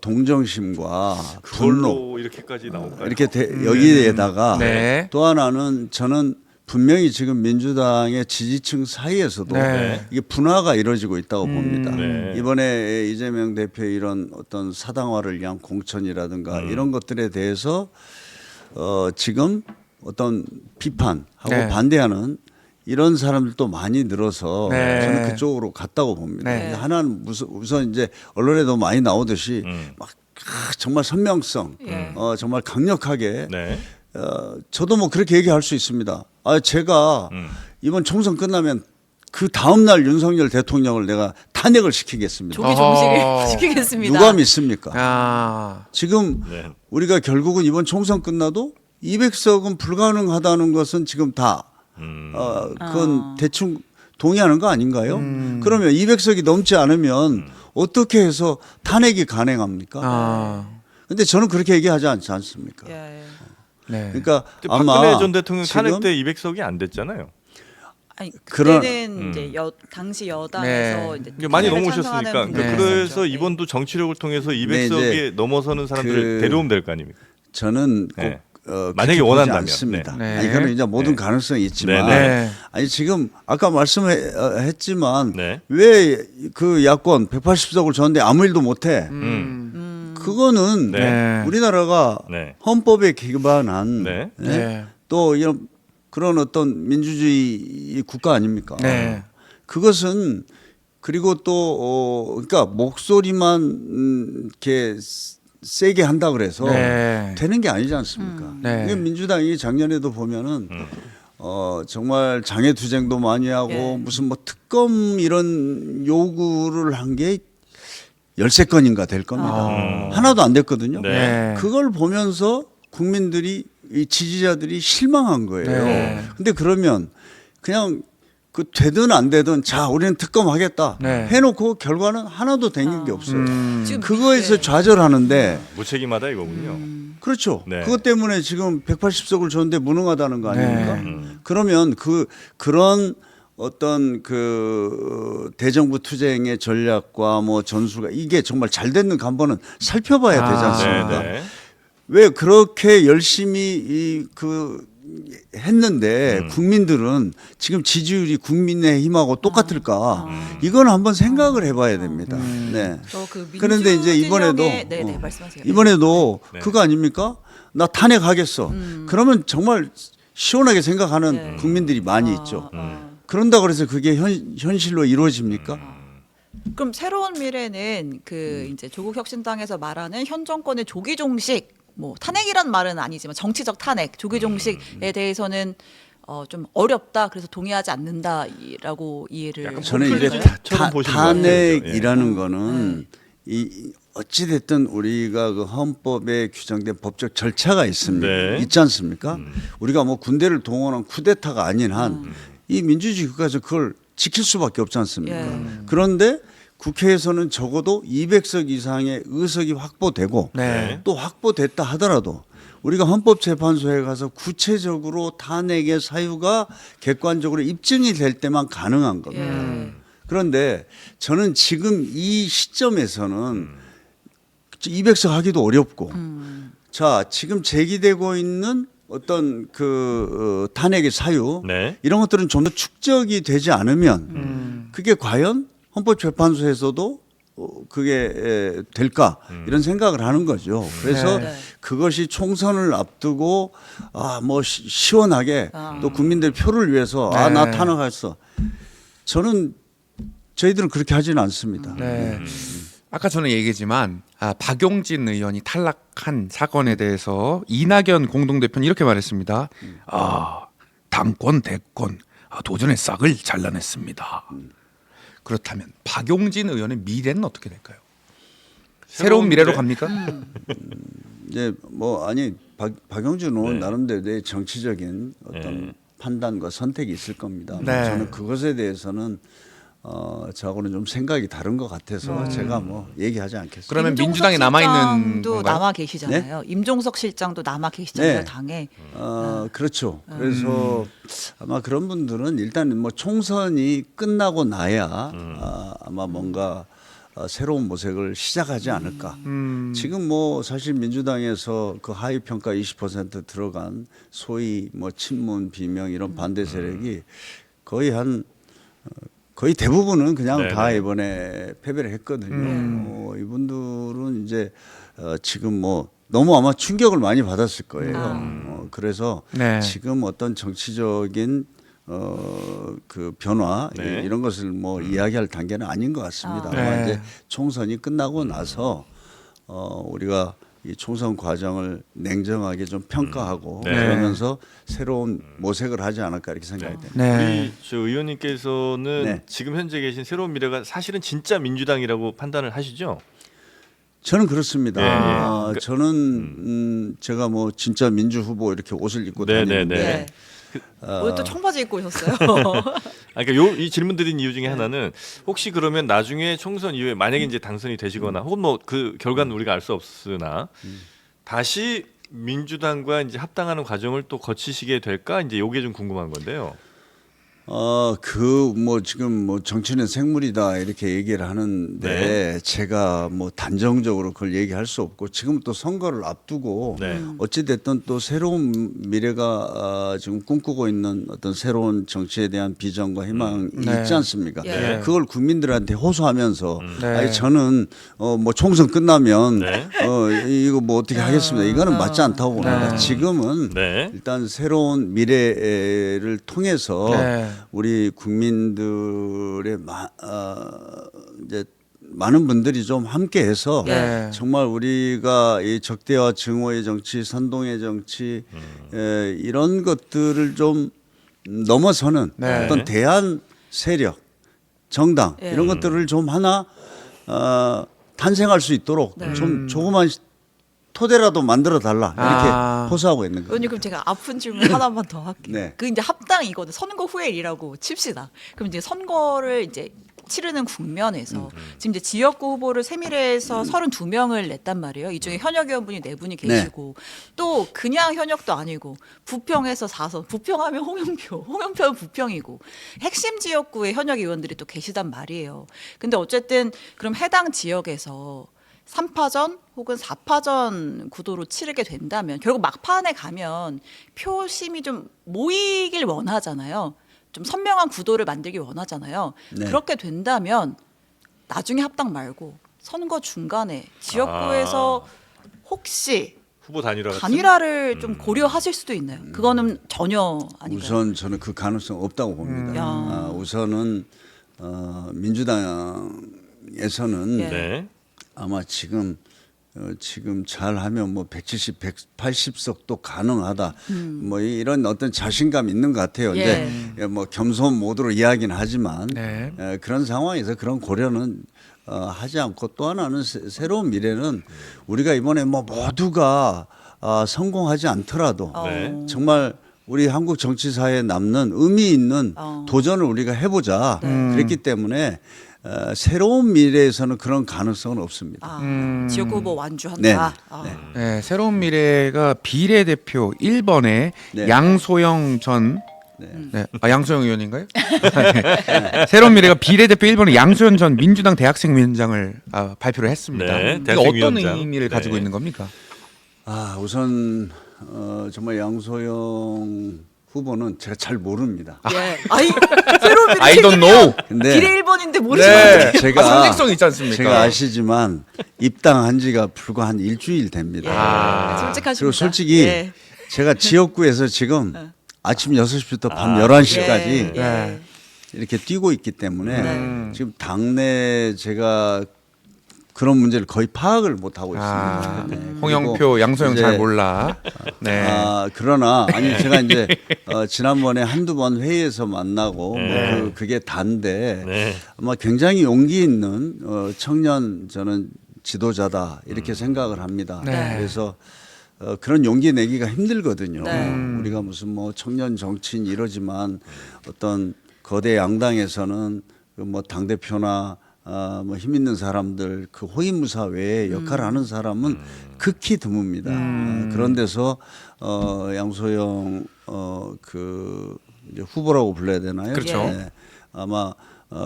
동정심과 분노 그걸로 이렇게까지 나올까요? 이렇게 여기에다가 네. 또 하나는 저는 분명히 지금 민주당의 지지층 사이에서도 네. 이게 분화가 이루어지고 있다고 봅니다. 네. 이번에 이재명 대표의 이런 어떤 사당화를 위한 공천이라든가 이런 것들에 대해서 지금 어떤 비판하고 네. 반대하는 이런 사람들도 많이 늘어서 네. 저는 그쪽으로 갔다고 봅니다. 네. 근데 하나는 우선 이제 언론에도 많이 나오듯이 막 정말 선명성, 예. 정말 강력하게 네. 저도 뭐 그렇게 얘기할 수 있습니다. 제가 이번 총선 끝나면 그 다음 날 윤석열 대통령을 내가 탄핵을 시키겠습니다. 조기 어허. 종식을 시키겠습니다. 누가 믿습니까? 아. 지금 네. 우리가 결국은 이번 총선 끝나도 200석은 불가능하다는 것은 지금 다 그건 대충 동의하는 거 아닌가요? 그러면 200석이 넘지 않으면 어떻게 해서 탄핵이 가능합니까? 아. 근데 저는 그렇게 얘기하지 않습니까? 예. 네. 그러니까 근데 아마 박근혜 전 대통령 지금 탄핵 때 200석이 안 됐잖아요. 아니 그런- 그때는 이제 당시 여당에서 네. 이제 이게 많이 탄핵을 넘으셨으니까 찬성하는 그러니까 분들이 그래서 있었죠. 이번도 정치력을 통해서 네, 200석이 이제 넘어서는 사람들을 그- 데려오면 될 거 아닙니까? 저는 꼭 네. 그렇게 만약에 보지 원한다면. 않습니다. 네. 아니, 이거는 이제 모든 네. 가능성이 있지만 네. 아니 지금 아까 말씀했지만 네. 왜 그 야권 180석을 줬는데 아무 일도 못해? 그거는 네. 우리나라가 네. 헌법에 기반한 네. 네. 또 이런 그런 어떤 민주주의 국가 아닙니까? 네. 그것은 그리고 또 그러니까 목소리만 이렇게 세게 한다 그래서 네. 되는 게 아니지 않습니까? 네. 이게 민주당이 작년에도 보면은 정말 장애 투쟁도 많이 하고 예. 무슨 뭐 특검 이런 요구를 한 게 13건인가 될 겁니다. 하나도 안 됐거든요. 네. 그걸 보면서 국민들이 이 지지자들이 실망한 거예요. 네. 근데 그러면 그냥 그 되든 안 되든 자 우리는 특검 하겠다 네. 해놓고 결과는 하나도 된 게 없어요. 지금 그거에서 네. 좌절하는데 무책임하다 이거군요. 그렇죠. 네. 그것 때문에 지금 180석을 줬는데 무능하다는 거 아닙니까? 네. 그러면 그런 어떤 그 대정부 투쟁의 전략과 뭐 전술가 이게 정말 잘 되는 간번은 살펴봐야 되지 않습니까? 네, 네. 왜 그렇게 열심히 했는데 국민들은 지금 지지율이 국민의힘하고 똑같을까? 이건 한번 생각을 해봐야 됩니다. 네. 저그 그런데 이제 이번에도 네네 말씀하세요. 이번에도 네. 그거 아닙니까? 나 탄핵하겠어. 그러면 정말 시원하게 생각하는 네. 국민들이 많이 있죠. 아. 그런다 그래서 그게 현실로 이루어집니까? 그럼 새로운 미래는 그 이제 조국 혁신당에서 말하는 현 정권의 조기 종식 뭐 탄핵이란 말은 아니지만 정치적 탄핵 조기 종식에 대해서는 좀 어렵다 그래서 동의하지 않는다라고 이해를 약간 저는 이제 포퓰리즘처럼 보시는 것 같아요. 탄핵이라는 거는 이 어찌 됐든 우리가 그 헌법에 규정된 법적 절차가 있습니다. 네. 있지 않습니까? 우리가 뭐 군대를 동원한 쿠데타가 아닌 한 이 민주주의 국가에서 그걸 지킬 수밖에 없지 않습니까? 예. 그런데 국회에서는 적어도 200석 이상의 의석이 확보되고 네. 또 확보됐다 하더라도 우리가 헌법재판소에 가서 구체적으로 탄핵의 사유가 객관적으로 입증이 될 때만 가능한 겁니다. 예. 그런데 저는 지금 이 시점에서는 200석 하기도 어렵고 자 지금 제기되고 있는 어떤 그 탄핵의 사유 네. 이런 것들은 좀 더 축적이 되지 않으면 그게 과연 헌법재판소에서도 그게 될까 이런 생각을 하는 거죠. 그래서 네. 그것이 총선을 앞두고 뭐 시원하게 또 국민들 표를 위해서 네. 나 탄핵했어. 저희들은 그렇게 하지는 않습니다. 네. 아까 저는 얘기했지만 박용진 의원이 탈락한 사건에 대해서 이낙연 공동대표는 이렇게 말했습니다. 당권 대권 도전의 싹을 잘라냈습니다. 그렇다면 박용진 의원의 미래는 어떻게 될까요? 새로운 미래로 미래. 갑니까? 이제 뭐 아니 박용준 의원 네. 나름대로 내 정치적인 어떤 네. 판단과 선택이 있을 겁니다. 네. 저는 그것에 대해서는 저하고는 좀 생각이 다른 것 같아서 제가 뭐 얘기하지 않겠습니다. 그러면 임종석 민주당에 남아 있는 실장도 건가요? 남아 계시잖아요. 임종석 실장도 남아 계시잖아요. 네. 당에. 그렇죠. 그래서 아마 그런 분들은 일단 뭐 총선이 끝나고 나야 아마 뭔가 새로운 모색을 시작하지 않을까. 지금 뭐 사실 민주당에서 그 하위 평가 20% 들어간 소위 뭐 친문 비명 이런 반대 세력이 거의 대부분은 그냥 네네. 다 이번에 패배를 했거든요. 이분들은 이제 지금 뭐 너무 아마 충격을 많이 받았을 거예요. 그래서 네. 지금 어떤 정치적인 그 변화 네. 이런 것을 뭐 이야기할 단계는 아닌 것 같습니다. 아. 아마 네. 이제 총선이 끝나고 나서 우리가 이 총선 과정을 냉정하게 좀 평가하고 네. 그러면서 새로운 모색을 하지 않을까 이렇게 생각이 됩니다. 네. 우리 저 의원님께서는 네. 지금 현재 계신 새로운 미래가 사실은 진짜 민주당이라고 판단을 하시죠? 저는 그렇습니다. 네, 네. 저는 제가 뭐 진짜 민주 후보 이렇게 옷을 입고 네, 다니는데 네. 오늘 또 청바지 입고 오셨어요. 그러니까 이 질문 드린 이유 중에 하나는 혹시 그러면 나중에 총선 이후에 만약에 이제 당선이 되시거나 혹은 뭐 그 결과는 우리가 알 수 없으나 다시 민주당과 이제 합당하는 과정을 또 거치시게 될까 이제 요게 좀 궁금한 건데요. 그 뭐 지금 뭐 정치는 생물이다 이렇게 얘기를 하는데 네. 제가 뭐 단정적으로 그걸 얘기할 수 없고 지금 또 선거를 앞두고 네. 어찌 됐든 또 새로운 미래가 지금 꿈꾸고 있는 어떤 새로운 정치에 대한 비전과 희망이 네. 있지 않습니까? 네. 그걸 국민들한테 호소하면서 네. 아니 저는 뭐 총선 끝나면 네. 이거 뭐 어떻게 하겠습니다. 이거는 맞지 않다고 봅니다. 네. 지금은 네. 일단 새로운 미래를 통해서 네. 우리 국민들의 이제 많은 분들이 좀 함께해서 네. 정말 우리가 이 적대와 증오의 정치, 선동의 정치 이런 것들을 좀 넘어서는 네. 어떤 대안 세력, 정당 네. 이런 것들을 좀 하나 탄생할 수 있도록 네. 좀 조그만 토대라도 만들어 달라 이렇게 호소하고 있는 거예요. 의원님 그럼 제가 아픈 질문 하나만 더 할게요. 네. 그 이제 합당이거든. 선거 후의 일이라고 칩시다. 그럼 이제 선거를 이제 치르는 국면에서 지금 이제 지역구 후보를 세밀해서 32명을 냈단 말이에요. 이 중에 현역 의원분이 4분이 계시고 또 그냥 현역도 아니고 부평에서 4선. 부평하면 홍영표는 부평이고 핵심 지역구의 현역 의원들이 또 계시단 말이에요. 근데 어쨌든 그럼 해당 지역에서 3파전 혹은 4파전 구도로 치르게 된다면 결국 막판에 가면 표심이 좀 모이길 원하잖아요. 좀 선명한 구도를 만들길 원하잖아요. 네. 그렇게 된다면 나중에 합당 말고 선거 중간에 지역구에서 혹시 후보 단일화 같은? 단일화를 좀 고려하실 수도 있나요? 그거는 전혀 아닌가요? 우선 저는 그 가능성 없다고 봅니다. 야. 우선은 민주당에서는 예. 네. 아마 지금 잘하면 뭐 170, 180석도 가능하다. 뭐 이런 어떤 자신감 있는 것 같아요. 예. 이제 뭐 겸손 모드로 이야기는 하지만 네. 그런 상황에서 그런 고려는 하지 않고 또 하나는 새로운 미래는 우리가 이번에 뭐 모두가 성공하지 않더라도 네. 정말 우리 한국 정치사에 남는 의미 있는 도전을 우리가 해보자 그랬기 때문에 새로운 미래에서는 그런 가능성은 없습니다. 지역구 후보 완주한다. 네. 네, 새로운 미래가 비례대표 1번에 네. 양소영 전 네. 양소영 의원인가요? 네. 새로운 미래가 비례대표 1번에 양소영 전 민주당 대학생위원장을 발표를 했습니다. 네, 이게 어떤 대학생위원장. 의미를 가지고 네. 있는 겁니까? 우선 정말 양소영 후보는 제가 잘 모릅니다. 예. 아이 새로운 미래 I don't know. 근데 비례 1번인데 모르시면 어떡해. 제가 상징성 있지 않습니까? 제가 아시지만 입당한 지가 불과 한 일주일 됩니다. 솔직하십니다. 그리고 솔직히 예. 제가 지역구에서 지금 아침 6시부터 밤 11시까지 예. 네. 이렇게 뛰고 있기 때문에 지금 당내 제가 그런 문제를 거의 파악을 못 하고 있습니다. 네. 홍영표, 그리고 양소영 이제 잘 몰라. 네. 그러나 아니 제가 이제 지난번에 한두 번 회의에서 만나고 네. 뭐 그게 단데 네. 아마 굉장히 용기 있는 청년 저는 지도자다 이렇게 생각을 합니다. 네. 그래서 그런 용기 내기가 힘들거든요. 네. 우리가 무슨 뭐 청년 정치인 이러지만 어떤 거대 양당에서는 뭐 당 대표나 뭐 힘 있는 사람들 그 호위무사 외에 역할을 하는 사람은 극히 드뭅니다. 그런 데서 양소영 그 이제 후보라고 불러야 되나요? 그렇죠. 네. 아마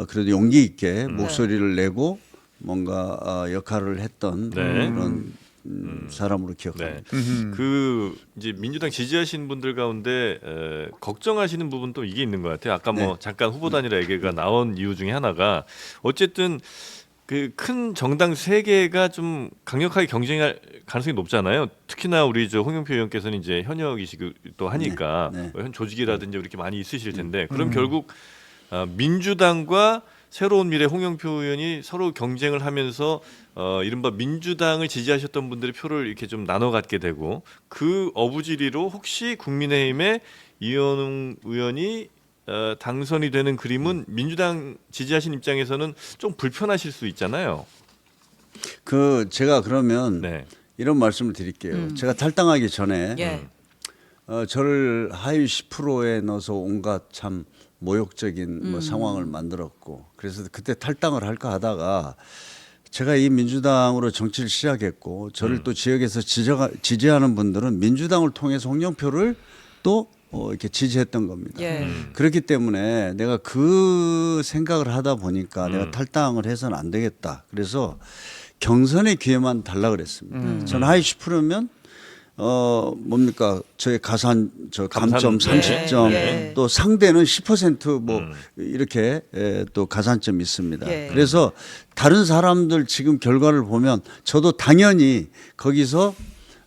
그래도 용기 있게 목소리를 내고 뭔가 역할을 했던 네. 그런 사람으로 기억합니다. 네. 그 이제 민주당 지지하시는 분들 가운데 걱정하시는 부분도 이게 있는 것 같아요. 아까 뭐 잠깐 후보 단일화 얘기가 나온 이유 중에 하나가 어쨌든 그 큰 정당 세 개가 좀 강력하게 경쟁할 가능성이 높잖아요. 특히나 우리 저 홍영표 의원께서는 이제 현역이시고 또 하니까 네. 뭐 현 조직이라든지 이렇게 많이 있으실 텐데 그럼 결국 민주당과 새로운 미래 홍영표 의원이 서로 경쟁을 하면서 이른바 민주당을 지지하셨던 분들의 표를 이렇게 좀 나눠 갖게 되고 그 어부지리로 혹시 국민의힘의 이현웅 의원이 당선이 되는 그림은 민주당 지지하신 입장에서는 좀 불편하실 수 있잖아요. 그 제가 그러면 네. 이런 말씀을 드릴게요. 제가 탈당하기 전에 예. 저를 하위 10%에 넣어서 온갖 참 모욕적인 뭐 상황을 만들었고 그래서 그때 탈당을 할까 하다가 제가 이 민주당으로 정치를 시작했고 저를 또 지역에서 지지하는 분들은 민주당을 통해서 홍영표를 또 이렇게 지지했던 겁니다. 예. 그렇기 때문에 내가 그 생각을 하다 보니까 내가 탈당을 해서는 안 되겠다. 그래서 경선의 기회만 달라 그랬습니다. 저는 하위 10%면 뭡니까 저의 가산 저 감점 감산, 30점 네. 또 상대는 10%뭐 이렇게 또 가산점이 있습니다. 예. 그래서 다른 사람들 지금 결과를 보면 저도 당연히 거기서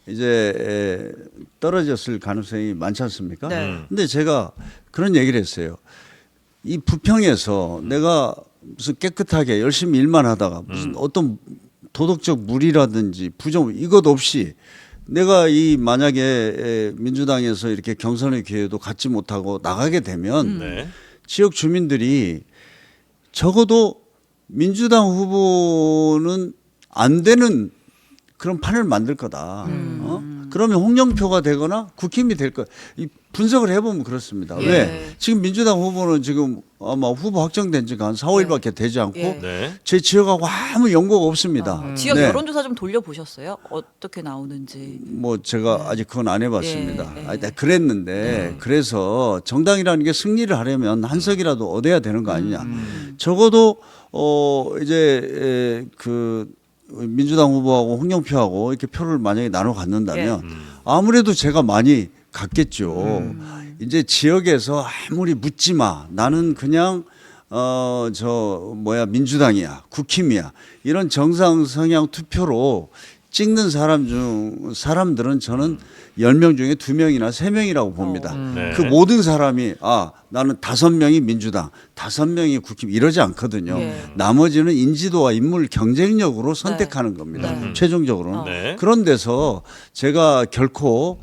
이제 떨어졌을 가능성이 많지 않습니까? 네. 근데 제가 그런 얘기를 했어요. 이 부평에서 내가 무슨 깨끗하게 열심히 일만 하다가 무슨 어떤 도덕적 무리라든지 부정 이것 없이 내가 이 만약에 민주당에서 이렇게 경선의 기회도 갖지 못하고 나가게 되면 네. 지역 주민들이 적어도 민주당 후보는 안 되는 그런 판을 만들 거다. 그러면 홍영표가 되거나 국힘이 될 거야. 이 분석을 해보면 그렇습니다. 예. 왜? 지금 민주당 후보는 지금 아마 후보 확정된 지가 한 4, 5일밖에 되지 않고 예. 네. 제 지역하고 아무 연고가 없습니다. 지역 네. 여론조사 좀 돌려보셨어요? 어떻게 나오는지. 뭐 제가 아직 그건 안 해봤습니다. 예, 예. 아니, 그랬는데 그래서 정당이라는 게 승리를 하려면 한 석이라도 얻어야 되는 거 아니냐. 적어도 이제 그 민주당 후보하고 홍영표하고 이렇게 표를 만약에 나눠 갖는다면 아무래도 제가 많이 갔겠죠. 이제 지역에서 아무리 묻지 마. 나는 그냥 민주당이야, 국힘이야. 이런 정상 성향 투표로 찍는 사람들은 저는 10명 중에 2명이나 3명이라고 봅니다. 네. 그 모든 사람이 나는 5명이 민주당, 5명이 국힘 이러지 않거든요. 예. 나머지는 인지도와 인물 경쟁력으로 선택하는 겁니다. 최종적으로는. 네. 그런 데서 제가 결코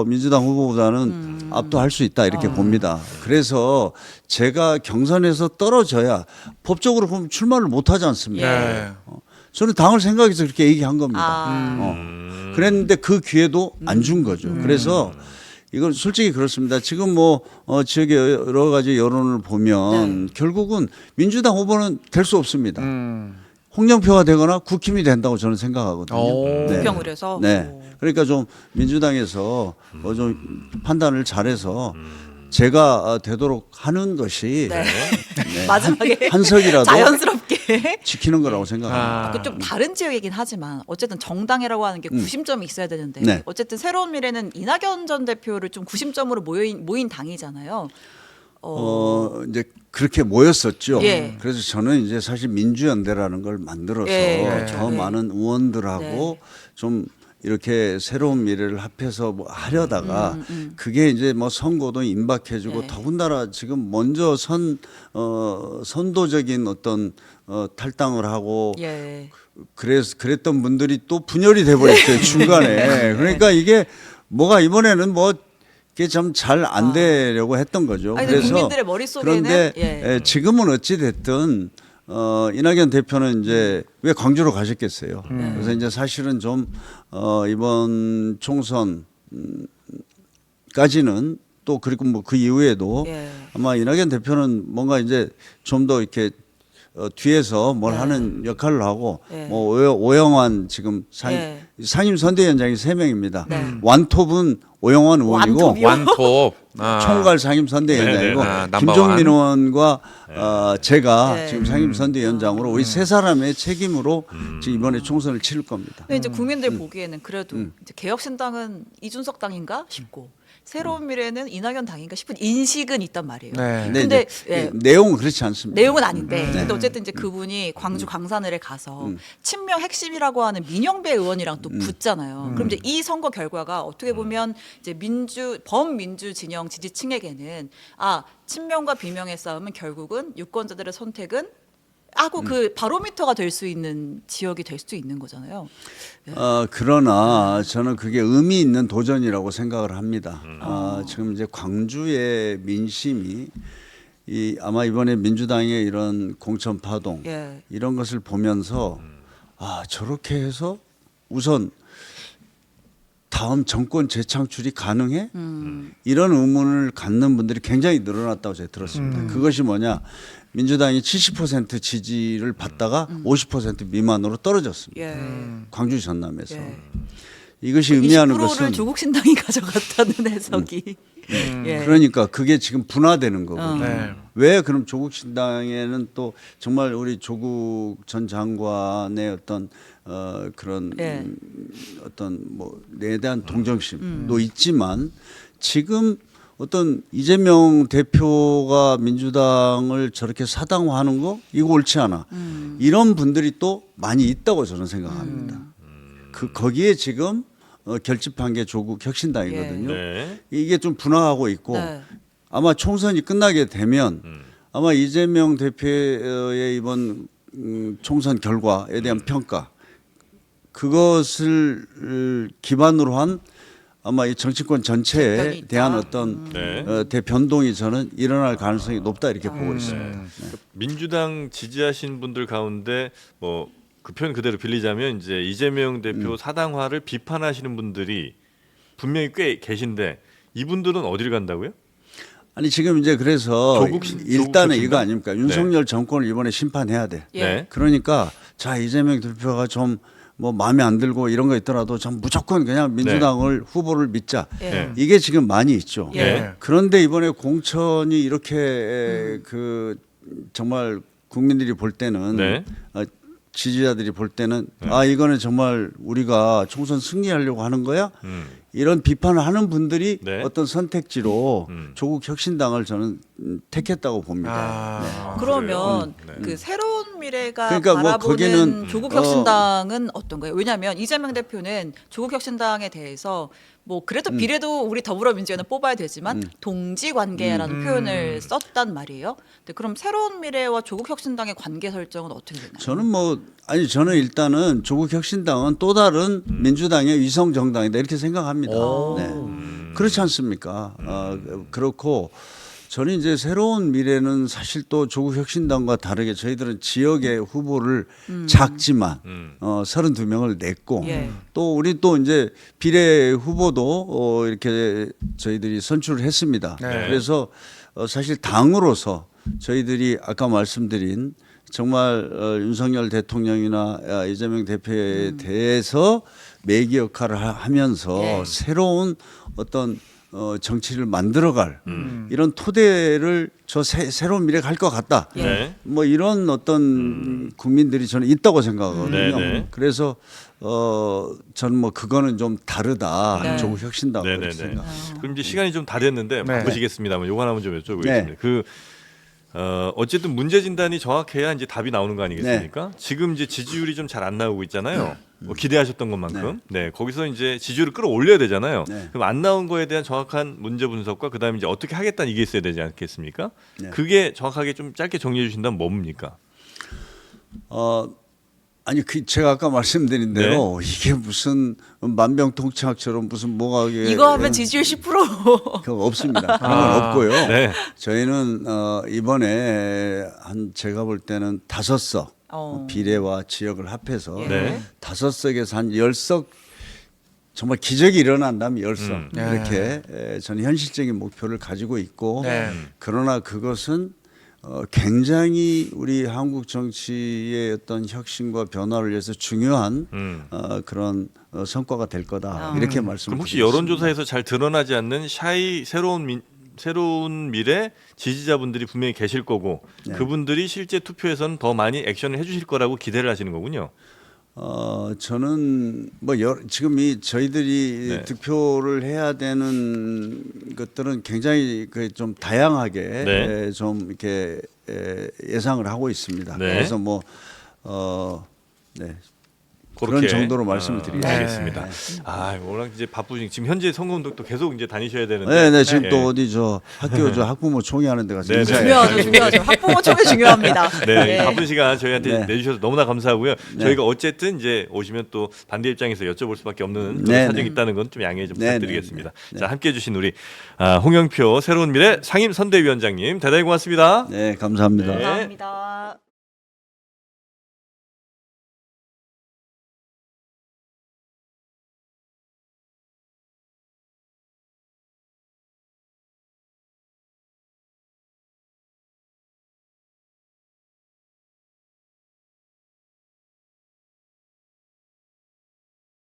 민주당 후보보다는 압도할 수 있다 이렇게 봅니다. 그래서 제가 경선에서 떨어져야 법적으로 보면 출마를 못 하지 않습니까? 네. 저는 당을 생각해서 그렇게 얘기한 겁니다. 아. 그랬는데 그 기회도 안 준 거죠. 그래서 이건 솔직히 그렇습니다. 지금 뭐 지역의 여러 가지 여론을 보면 결국은 민주당 후보는 될 수 없습니다. 홍영표가 되거나 국힘이 된다고 저는 생각하거든요. 오. 부평을 해서. 네. 오. 그러니까 좀 민주당에서 좀 판단을 잘해서 제가 되도록 하는 것이 네. 네. 마지막에 한석이라도 자연스럽게. 지키는 거라고 생각합니다. 그 좀 다른 지역이긴 하지만 어쨌든 정당이라고 하는 게 구심점이 있어야 되는데 네. 어쨌든 새로운 미래는 이낙연 전 대표를 좀 구심점으로 모인 당이잖아요. 이제 그렇게 모였었죠. 예. 그래서 저는 이제 사실 민주연대라는 걸 만들어서 예, 그렇죠. 더 예. 많은 의원들하고 네. 좀 이렇게 새로운 미래를 합해서 뭐 하려다가 그게 이제 뭐 선거도 임박해주고 네. 더군다나 지금 먼저 선도적인 어떤 탈당을 하고 예. 그랬던 분들이 또 분열이 돼버렸어요 중간에. 그러니까 이게 뭐가 이번에는 뭐 이게 좀 잘 안 되려고 했던 거죠. 아니, 근데 국민들의 머릿속에는 그런데 예. 지금은 어찌 됐든 이낙연 대표는 이제 왜 광주로 가셨겠어요. 그래서 이제 사실은 좀 이번 총선까지는 또 그리고 뭐 그 이후에도 예. 아마 이낙연 대표는 뭔가 이제 좀 더 이렇게 뒤에서 뭘 네. 하는 역할을 하고 네. 뭐 오영환 지금 네. 상임 선대위원장이 3명입니다. 네. 완톱은 오영환 의원이고 완톱이요? 완톱. 아. 총괄 상임 선대위원장이고 네, 네. 아, 김종민 의원과 제가 네. 지금 상임 선대위원장으로 우리 세 사람의 책임으로 지금 이번에 총선을 치를 겁니다. 근데 이제 국민들 보기에는 그래도 이제 개혁신당은 이준석 당인가 싶고 새로운 미래는 이낙연 당인가 싶은 인식은 있단 말이에요. 네. 근데 근데 이제 예. 내용은 그렇지 않습니다. 내용은 아닌데 네. 근데 어쨌든 이제 그분이 광주 강산을에 가서 친명 핵심이라고 하는 민영배 의원이랑 또 붙잖아요. 그럼 이제 이 선거 결과가 어떻게 보면 이제 범민주 진영 지지층에게는 친명과 비명의 싸움은 결국은 유권자들의 선택은 하고 그 바로미터가 될 수 있는 지역이 될 수도 있는 거잖아요. 그러나 저는 그게 의미 있는 도전이라고 생각을 합니다. 지금 이제 광주의 민심이 아마 이번에 민주당의 이런 공천 파동 예. 이런 것을 보면서 저렇게 해서 우선 다음 정권 재창출이 가능해? 이런 의문을 갖는 분들이 굉장히 늘어났다고 제가 들었습니다. 그것이 뭐냐? 민주당이 70% 지지를 받다가 50% 미만으로 떨어졌습니다. 예. 광주 전남에서. 예. 이것이 의미하는 20%를 것은 조국 신당이 가져갔다는 해석이. 예. 그러니까 그게 지금 분화되는 거거든요. 네. 왜 그럼 조국 신당에는 또 정말 우리 조국 전 장관의 어떤 그런 예. 어떤 뭐에 대한 동정심도 있지만 지금 어떤 이재명 대표가 민주당을 저렇게 사당화하는 거 이거 옳지 않아. 이런 분들이 또 많이 있다고 저는 생각합니다. 거기에 지금 결집한 게 조국 혁신당이거든요. 네. 이게 좀 분화하고 있고 네. 아마 총선이 끝나게 되면 아마 이재명 대표의 이번 총선 결과에 대한 평가 그것을 기반으로 한 아마 이 정치권 전체에 대변이 있다. 대한 어떤 네. 대변동이 저는 일어날 가능성이 높다 이렇게 보고 있습니다. 민주당 지지하신 분들 가운데 뭐 그 표현 그대로 빌리자면 이제 이재명 대표 사당화를 비판하시는 분들이 분명히 꽤 계신데 이분들은 어디를 간다고요? 아니 지금 이제 그래서 일단은 조국 이거 아닙니까? 윤석열 정권을 이번에 심판해야 돼. 예. 네. 그러니까 자 이재명 대표가 좀 뭐 마음에 안 들고 이런 거 있더라도 좀 무조건 그냥 민주당을 후보를 믿자. 예. 네. 이게 지금 많이 있죠. 예. 그런데 이번에 공천이 이렇게 그 정말 국민들이 볼 때는 네. 지지자들이 볼 때는 이거는 정말 우리가 총선 승리하려고 하는 거야? 이런 비판을 하는 분들이 네. 어떤 선택지로 조국 혁신당을 저는 택했다고 봅니다. 그러면 그래요? 그 새로운 미래가 그러니까 뭐 바라보는 거기는 조국 혁신당은 어떤가요? 왜냐하면 이재명 대표는 조국 혁신당에 대해서 뭐 그래도 비례도 우리 더불어민주당은 뽑아야 되지만 동지 관계라는 표현을 썼단 말이에요. 근데 그럼 새로운 미래와 조국혁신당의 관계 설정은 어떻게 되나요? 저는 일단은 조국혁신당은 또 다른 민주당의 위성 정당이다 이렇게 생각합니다. 네. 그렇지 않습니까? 그렇고 저는 이제 새로운 미래는 사실 또 조국혁신당과 다르게 저희들은 지역의 후보를 작지만 32명을 냈고 예. 또 우리 또 이제 비례 후보도 이렇게 저희들이 선출을 했습니다. 네. 그래서 사실 당으로서 저희들이 아까 말씀드린 정말 윤석열 대통령이나 이재명 대표에 대해서 매기 역할을 하면서 예. 새로운 어떤 정치를 만들어갈 이런 토대를 새로운 미래가 할 것 같다. 예. 네. 뭐 이런 어떤 국민들이 저는 있다고 생각하거든요. 네네. 그래서 저는 뭐 그거는 좀 다르다. 네. 조국 혁신당 그렇게 네네네. 생각합니다. 그럼 이제 시간이 좀 다 됐는데 네. 바쁘시겠습니다만 요거 하나만 좀 여쭤보겠습니다. 네. 어쨌든 문제 진단이 정확해야 이제 답이 나오는 거 아니겠습니까? 지금 이제 지지율이 좀 잘 안 나오고 있잖아요. 뭐 기대하셨던 것만큼. 네. 거기서 이제 지지율을 끌어올려야 되잖아요. 네. 그럼 안 나온 거에 대한 정확한 문제 분석과 그다음에 이제 어떻게 하겠다는 이게 있어야 되지 않겠습니까? 네. 그게 정확하게 좀 짧게 정리해 주신다면 뭡니까? 아니 제가 아까 말씀드린 대로 네. 이게 무슨 만병통치약처럼 무슨 뭐가 이거 하면 지지율 10%. 그거 없습니다. 그런 건 없고요. 네. 저희는 이번에 제가 볼 때는 5석 비례와 지역을 합해서 예. 네. 5석에서 한 10석 정말 기적이 일어난다면 10석 네. 이렇게 저는 현실적인 목표를 가지고 있고 네. 그러나 그것은 굉장히 우리 한국 정치의 어떤 혁신과 변화를 위해서 중요한 그런 성과가 될 거다 이렇게 그럼 말씀드립니다. 혹시 여론조사에서 잘 드러나지 않는 샤이 새로운 미래 지지자분들이 분명히 계실 거고 네. 그분들이 실제 투표에서는 더 많이 액션을 해주실 거라고 기대를 하시는 거군요. 저는 뭐 지금 저희들이 네. 득표를 해야 되는 것들은 굉장히 좀 다양하게 네. 좀 이렇게 예상을 하고 있습니다. 네. 그래서 뭐 네. 그런 그렇게. 정도로 말씀을 드리겠습니다. 알겠습니다. 워낙 이제 바쁘신 지금 현재 선거운동도 계속 이제 다니셔야 되는데. 네, 지금 네. 또 어디 학교 학부모 총회하는 데 가서 네, 인사해요. 중요하죠. 학부모 총회 중요합니다. 네, 바쁜 시간 저희한테 네. 내주셔서 너무나 감사하고요. 네. 저희가 어쨌든 이제 오시면 또 반대 입장에서 여쭤볼 수밖에 없는 그런 네, 사정이 네. 있다는 건 좀 양해 좀 네, 부탁드리겠습니다. 네. 자, 함께해 주신 우리 홍영표 새로운 미래 상임 선대위원장님 대단히 고맙습니다. 네, 감사합니다. 네. 감사합니다.